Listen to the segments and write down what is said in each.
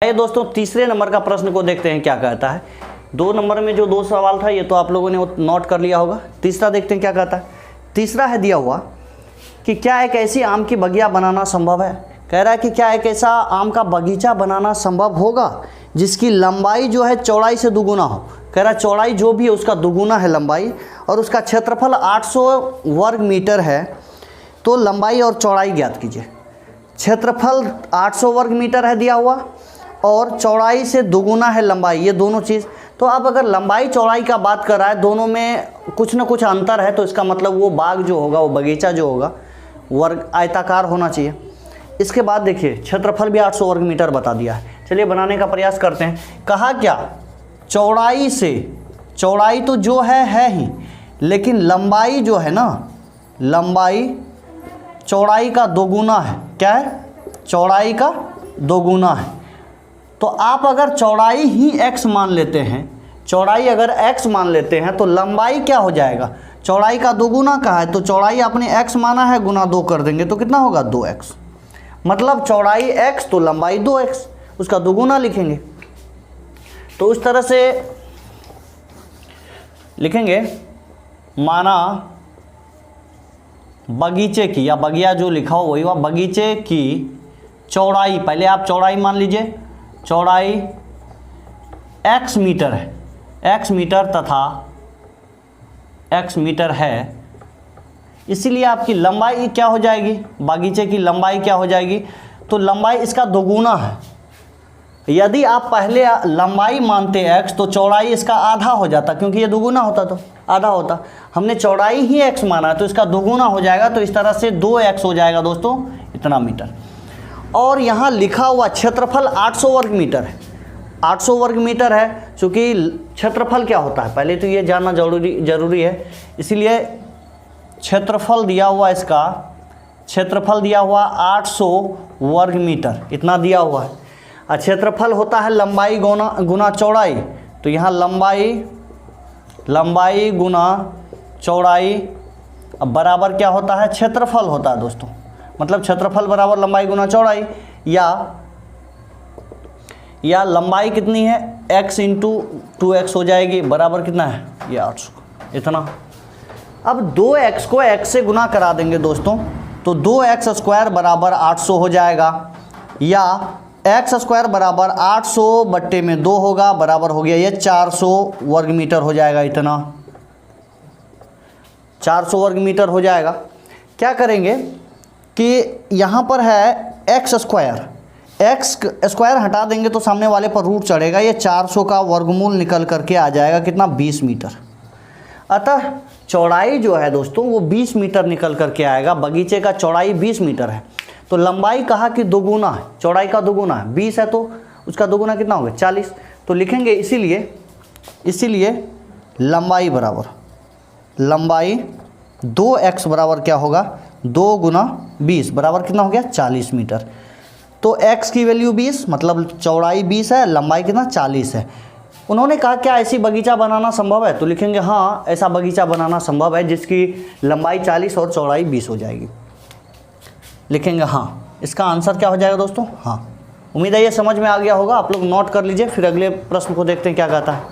ये दोस्तों तीसरे नंबर का प्रश्न को देखते हैं क्या कहता है। 2 नंबर में जो 2 सवाल था ये तो आप लोगों ने नोट कर लिया होगा। तीसरा देखते हैं क्या कहता है। तीसरा है दिया हुआ कि क्या एक ऐसी आम की बगिया बनाना संभव है। कह रहा है कि क्या एक ऐसा आम का बगीचा बनाना संभव होगा जिसकी लंबाई जो है चौड़ाई से दुगुना हो। कह रहा है चौड़ाई जो भी है उसका दुगुना है लंबाई, और उसका क्षेत्रफल 800 वर्ग मीटर है। तो लंबाई और चौड़ाई ज्ञात कीजिए। क्षेत्रफल 800 वर्ग मीटर है दिया हुआ, और चौड़ाई से दुगुना है लंबाई, ये दोनों चीज़। तो अब अगर लंबाई चौड़ाई का बात कर रहा है, दोनों में कुछ ना कुछ अंतर है, तो इसका मतलब वो बाग जो होगा, वो बगीचा जो होगा, वर्ग आयताकार होना चाहिए। इसके बाद देखिए क्षेत्रफल भी 800 वर्ग मीटर बता दिया है। चलिए बनाने का प्रयास करते हैं। कहा क्या, चौड़ाई से, चौड़ाई तो जो है ही, लेकिन लंबाई जो है ना, लंबाई चौड़ाई का दोगुना है। क्या है, चौड़ाई का दोगुना है। तो आप अगर चौड़ाई ही x मान लेते हैं, चौड़ाई अगर x मान लेते हैं, तो लंबाई क्या हो जाएगा, चौड़ाई का दोगुना कहा है, तो चौड़ाई आपने x माना है, गुना 2 कर देंगे तो कितना होगा 2x। मतलब चौड़ाई x तो लंबाई 2x, उसका दोगुना लिखेंगे। तो उस तरह से लिखेंगे, माना बगीचे की, या बगिया जो लिखा हो वही हुआ, बगीचे की चौड़ाई, पहले आप चौड़ाई मान लीजिए, चौड़ाई x मीटर है, x मीटर तथा x मीटर है, इसीलिए आपकी लंबाई क्या हो जाएगी, बगीचे की लंबाई क्या हो जाएगी, तो लंबाई इसका दोगुना है। यदि आप पहले लंबाई मानते x तो चौड़ाई इसका आधा हो जाता, क्योंकि ये दोगुना होता तो आधा होता। हमने चौड़ाई ही x माना है तो इसका दोगुना हो जाएगा, तो इस तरह से 2x हो जाएगा दोस्तों, इतना मीटर। और यहाँ लिखा हुआ क्षेत्रफल 800 वर्ग मीटर है, 800 वर्ग मीटर है। चूँकि क्षेत्रफल क्या होता है पहले तो ये जानना जरूरी है, इसीलिए क्षेत्रफल दिया हुआ, इसका क्षेत्रफल दिया हुआ 800 वर्ग मीटर, इतना दिया हुआ है। और क्षेत्रफल होता है लंबाई गुना चौड़ाई, तो यहाँ लंबाई गुना चौड़ाई, अब बराबर क्या होता है, क्षेत्रफल होता है दोस्तों। मतलब क्षेत्रफल बराबर लंबाई गुना चौड़ाई, या लंबाई कितनी है x इंटू 2x हो जाएगी, बराबर कितना है ये 800, इतना। अब 2x को x से गुना करा देंगे दोस्तों, तो 2x स्क्वायर बराबर 800 हो जाएगा, या x स्क्वायर बराबर 800 बट्टे में 2 होगा, बराबर हो गया ये 400 वर्ग मीटर हो जाएगा, इतना 400 वर्ग मीटर हो जाएगा। क्या करेंगे कि यहाँ पर है x स्क्वायर हटा देंगे तो सामने वाले पर रूट चढ़ेगा, ये 400 का वर्गमूल निकल करके आ जाएगा कितना, 20 मीटर। अतः चौड़ाई जो है दोस्तों वो 20 मीटर निकल करके आएगा। बगीचे का चौड़ाई 20 मीटर है, तो लंबाई कहा कि दोगुना है, चौड़ाई का दोगुना है, 20 है तो उसका दोगुना कितना होगा 40। तो लिखेंगे इसीलिए लंबाई बराबर, लंबाई 2x बराबर क्या होगा, 2 गुना 20 बराबर कितना हो गया 40 मीटर। तो x की वैल्यू 20, मतलब चौड़ाई 20 है, लंबाई कितना 40 है। उन्होंने कहा क्या ऐसी बगीचा बनाना संभव है, तो लिखेंगे हाँ ऐसा बगीचा बनाना संभव है जिसकी लंबाई 40 और चौड़ाई 20 हो जाएगी। लिखेंगे हाँ, इसका आंसर क्या हो जाएगा दोस्तों, हाँ। उम्मीद है ये समझ में आ गया होगा, आप लोग नोट कर लीजिए, फिर अगले प्रश्न को देखते हैं क्या कहता है।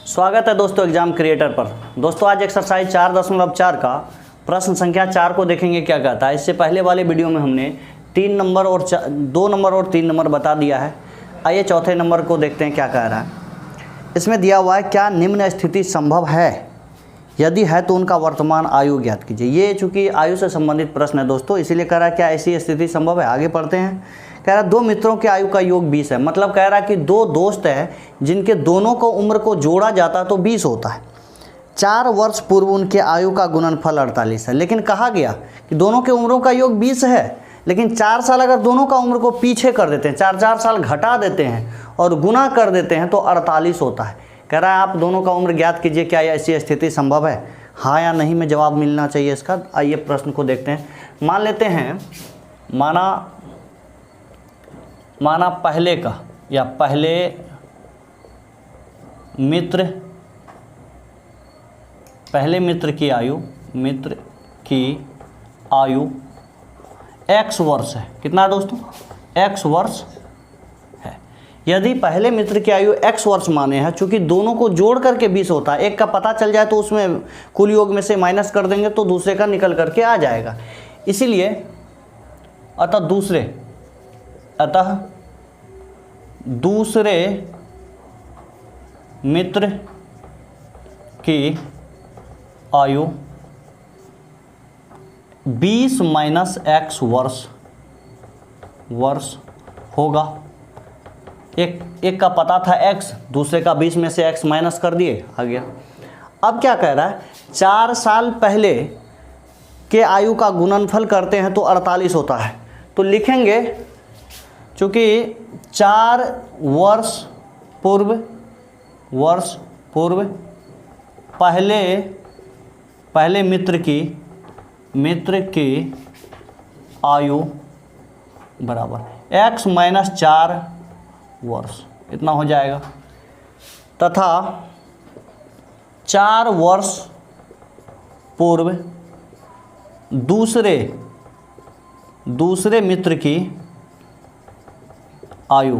स्वागत है दोस्तों एग्जाम क्रिएटर पर। दोस्तों आज एक्सरसाइज 4.4 का प्रश्न संख्या 4 को देखेंगे क्या कहता है। इससे पहले वाले वीडियो में हमने 2 नंबर और 3 नंबर बता दिया है। आइए चौथे नंबर को देखते हैं क्या कह रहा है। इसमें दिया हुआ है क्या निम्न स्थिति संभव है, यदि है तो उनका वर्तमान आयु ज्ञात कीजिए। ये चूंकि आयु से संबंधित प्रश्न है दोस्तों, इसीलिए कह रहा है क्या ऐसी स्थिति संभव है। आगे पढ़ते हैं। कह रहा है 2 मित्रों के आयु का योग 20 है। मतलब कह रहा है कि 2 दोस्त हैं जिनके दोनों को उम्र को जोड़ा जाता तो 20 होता है। 4 वर्ष पूर्व उनके आयु का गुणनफल 48 है। लेकिन कहा गया कि दोनों के उम्रों का योग 20 है, लेकिन 4 साल अगर दोनों का उम्र को पीछे कर देते हैं, 4 साल घटा देते हैं और गुना कर देते हैं तो 48 होता है। कह रहा है आप दोनों का उम्र ज्ञात कीजिए, क्या ऐसी स्थिति संभव है, हाँ या नहीं में जवाब मिलना चाहिए इसका। आइए प्रश्न को देखते हैं। मान लेते हैं माना पहले का या पहले मित्र की आयु x वर्ष है। कितना है दोस्तों, x वर्ष यदि पहले मित्र की आयु x वर्ष माने हैं, चूंकि दोनों को जोड़ करके 20 होता है, एक का पता चल जाए तो उसमें कुल योग में से माइनस कर देंगे तो दूसरे का निकल करके आ जाएगा। इसीलिए अतः दूसरे मित्र की आयु 20 माइनस x वर्ष होगा। एक का पता था x, दूसरे का 20 में से x माइनस कर दिए, आ गया। अब क्या कह रहा है, 4 साल पहले के आयु का गुणनफल करते हैं तो 48 होता है। तो लिखेंगे चूँकि 4 वर्ष पूर्व पहले मित्र की आयु बराबर x माइनस 4 वर्ष, इतना हो जाएगा। तथा 4 वर्ष पूर्व दूसरे मित्र की आयु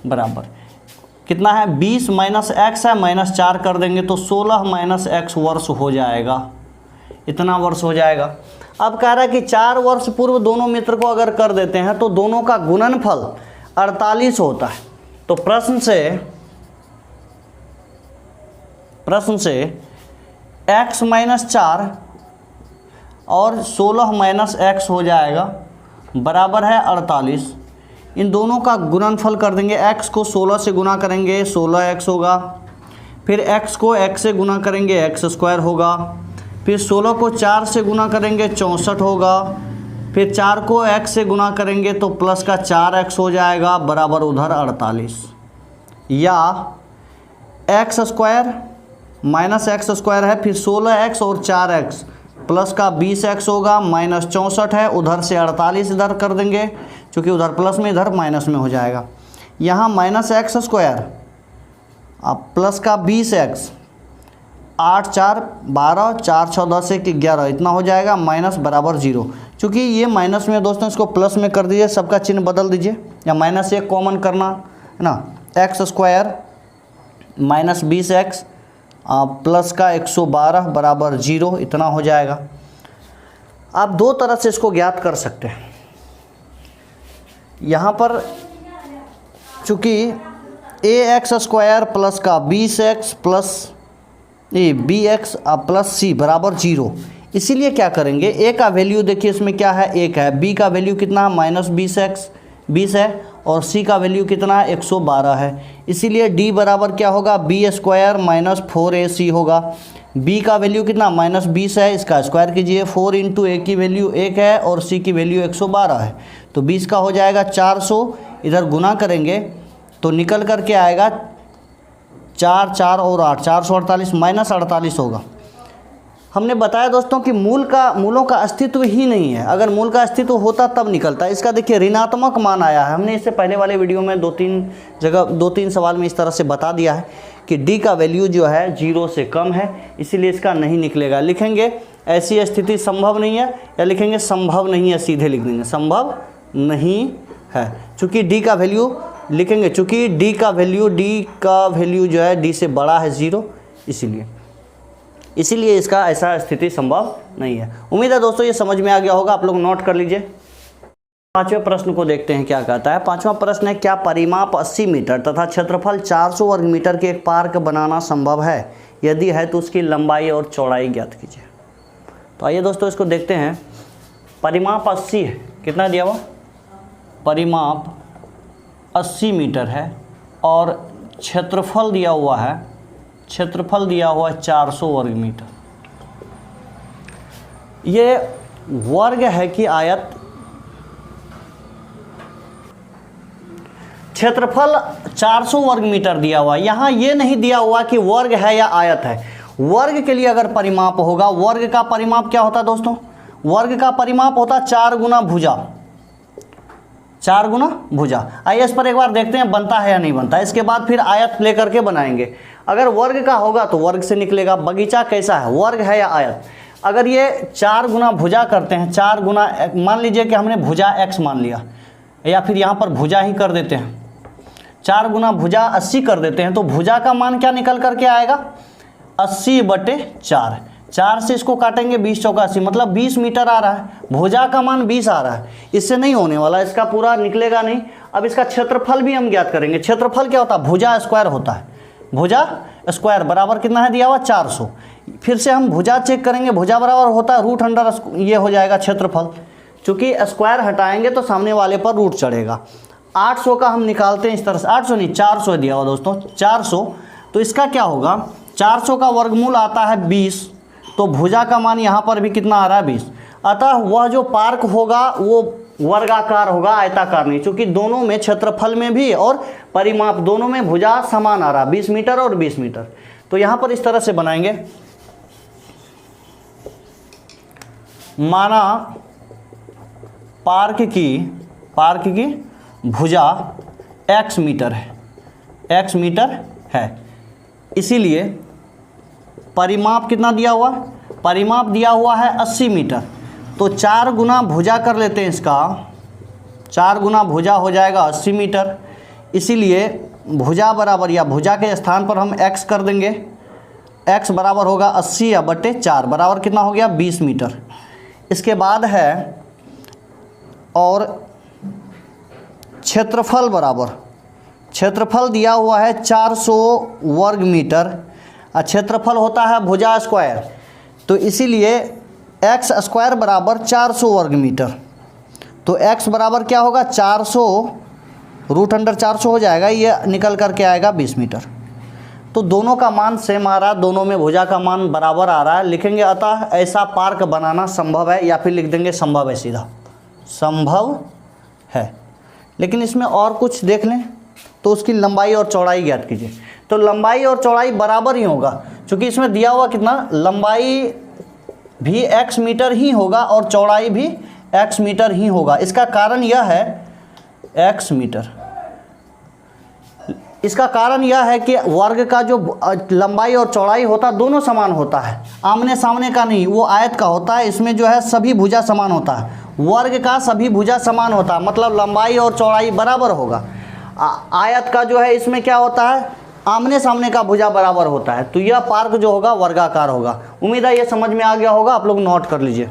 बराबर कितना है, 20 माइनस x है, माइनस 4 कर देंगे तो 16 माइनस x वर्ष हो जाएगा, इतना वर्ष हो जाएगा। अब कह रहा है कि 4 वर्ष पूर्व दोनों मित्र को अगर कर देते हैं तो दोनों का गुणनफल 48 होता है। तो प्रश्न से x माइनस 4 और 16 माइनस x हो जाएगा बराबर है 48। इन दोनों का गुणनफल कर देंगे, x को 16 से गुना करेंगे 16x होगा, फिर x को x से गुना करेंगे x स्क्वायर होगा, फिर 16 को 4 से गुना करेंगे 64 होगा, फिर 4 को x से गुना करेंगे तो प्लस का 4x हो जाएगा बराबर उधर 48, या x square minus x square है, फिर 16x और 4x प्लस का 20x होगा, माइनस 64 है, उधर से 48 इधर कर देंगे, क्योंकि उधर प्लस में इधर माइनस में हो जाएगा। यहाँ माइनस x स्क्वायर अब प्लस का 20x, 8 4 12 4 6 10 1 11 इतना हो जाएगा, माइनस बराबर 0। चूँकि ये माइनस में दोस्तों इसको प्लस में कर दीजिए, सबका चिन्ह बदल दीजिए, या माइनस 1 कॉमन करना है ना, x square minus 20x plus का 112 बराबर 0 इतना हो जाएगा। आप दो तरह से इसको ज्ञात कर सकते हैं। यहाँ पर चूँकि ax स्क्वायर प्लस का 20x plus bx plus c बराबर 0, इसीलिए क्या करेंगे, a का वैल्यू देखिए इसमें क्या है 1 है, b का वैल्यू कितना है माइनस 20 है, और c का वैल्यू कितना है 112 है। इसीलिए d बराबर क्या होगा, b स्क्वायर माइनस 4ac होगा। b का वैल्यू कितना माइनस 20 है, इसका स्क्वायर कीजिए, 4 इंटू a की वैल्यू 1 है और c की वैल्यू 112 है, तो 20 का हो जाएगा 400, इधर गुना करेंगे तो निकल कर के आएगा 4 4 और 8 448 माइनस 48 होगा। हमने बताया दोस्तों कि मूलों का अस्तित्व ही नहीं है, अगर मूल का अस्तित्व होता तब निकलता। इसका देखिए ऋणात्मक मान आया है, हमने इससे पहले वाले वीडियो में 2-3 सवाल में इस तरह से बता दिया है कि d का वैल्यू जो है 0 से कम है, इसीलिए इसका नहीं निकलेगा। लिखेंगे ऐसी स्थिति संभव नहीं है, या लिखेंगे संभव नहीं है, सीधे लिख देंगे संभव नहीं है। चूँकि d का वैल्यू लिखेंगे, चूँकि d का वैल्यू जो है d से बड़ा है 0, इसीलिए इसका ऐसा स्थिति संभव नहीं है। उम्मीद है दोस्तों ये समझ में आ गया होगा, आप लोग नोट कर लीजिए। पांचवें प्रश्न को देखते हैं क्या कहता है। पांचवा प्रश्न है, क्या परिमाप 80 मीटर तथा क्षेत्रफल 400 वर्ग मीटर के एक पार्क बनाना संभव है? यदि है तो उसकी लंबाई और चौड़ाई ज्ञात कीजिए। तो आइए दोस्तों इसको देखते हैं। परिमाप 80 है, कितना दिया हुआ, परिमाप 80 मीटर है और क्षेत्रफल दिया हुआ है 400 वर्ग मीटर। ये वर्ग है कि आयत? क्षेत्रफल 400 वर्ग मीटर दिया हुआ है, यहाँ ये नहीं दिया हुआ कि वर्ग है या आयत है। वर्ग के लिए अगर परिमाप होगा, वर्ग का परिमाप क्या होता है दोस्तों, वर्ग का परिमाप होता 4 गुना भुजा, 4 गुना भुजा। आइए इस पर एक बार देखते हैं बनता है या नहीं बनता, इसके बाद फिर आयत लेकर के बनाएंगे। अगर वर्ग का होगा तो वर्ग से निकलेगा। बगीचा कैसा है, वर्ग है या आयत? अगर ये 4 गुना भुजा करते हैं, 4 गुना, मान लीजिए कि हमने भुजा x मान लिया, या फिर यहाँ पर भुजा ही कर देते हैं, 4 गुना भुजा 80 कर देते हैं, तो भुजा का मान क्या निकल करके आएगा 80/4। 4 से इसको काटेंगे 20 चौका 80, मतलब 20 मीटर आ रहा है। भुजा का मान 20 आ रहा है, इससे नहीं होने वाला, इसका पूरा निकलेगा नहीं। अब इसका क्षेत्रफल भी हम ज्ञात करेंगे। क्षेत्रफल क्या होता है, भुजा स्क्वायर होता है। भुजा स्क्वायर बराबर कितना है दिया हुआ 400। फिर से हम भुजा चेक करेंगे, भुजा बराबर होता है √अंडर, ये हो जाएगा क्षेत्रफल। चूँकि स्क्वायर हटाएंगे तो सामने वाले पर रूट चढ़ेगा। 800 का हम निकालते हैं इस तरह से, 800 नहीं 400 दिया हुआ दोस्तों, 400। तो इसका क्या होगा, 400 का वर्गमूल आता है 20, तो भुजा का मान यहाँ पर भी कितना आ रहा है 20। अतः वह जो पार्क होगा वो वर्गाकार होगा, आयताकार नहीं, क्योंकि दोनों में क्षेत्रफल में भी और परिमाप दोनों में भुजा समान आ रहा, 20 मीटर और 20 मीटर। तो यहाँ पर इस तरह से बनाएंगे, माना पार्क की भुजा x मीटर है, इसीलिए परिमाप कितना दिया हुआ, परिमाप दिया हुआ है 80 मीटर। तो 4 गुना भुजा कर लेते हैं इसका, 4 गुना भुजा हो जाएगा 80 मीटर। इसीलिए भुजा बराबर, या भुजा के स्थान पर हम x कर देंगे, x बराबर होगा 80/4 बराबर कितना हो गया 20 मीटर। इसके बाद है और क्षेत्रफल बराबर, क्षेत्रफल दिया हुआ है 400 वर्ग मीटर, क्षेत्रफल होता है भुजा स्क्वायर, तो इसीलिए x स्क्वायर बराबर 400 वर्ग मीटर। तो x बराबर क्या होगा 400 √400 हो जाएगा, ये निकल करके आएगा 20 मीटर। तो दोनों का मान सेम आ रहा है, दोनों में भुजा का मान बराबर आ रहा है, लिखेंगे अतः ऐसा पार्क बनाना संभव है, या फिर लिख देंगे संभव है, सीधा संभव है। लेकिन इसमें और कुछ देख लें, तो उसकी लंबाई और चौड़ाई ज्ञात कीजिए। तो लंबाई और चौड़ाई बराबर ही होगा, क्योंकि इसमें दिया हुआ कितना, लंबाई भी x मीटर ही होगा और चौड़ाई भी x मीटर ही होगा। इसका कारण यह है x मीटर, इसका कारण यह है कि वर्ग का जो लंबाई और चौड़ाई होता है दोनों समान होता है, आमने सामने का नहीं, वो आयत का होता है। इसमें जो है सभी भुजा समान होता है, वर्ग का सभी भुजा समान होता है, मतलब लंबाई और चौड़ाई बराबर होगा। आयत का जो है इसमें क्या होता है, आमने सामने का भुजा बराबर होता है। तो यह पार्क जो होगा वर्गाकार होगा। उम्मीद है ये समझ में आ गया होगा, आप लोग नोट कर लीजिए।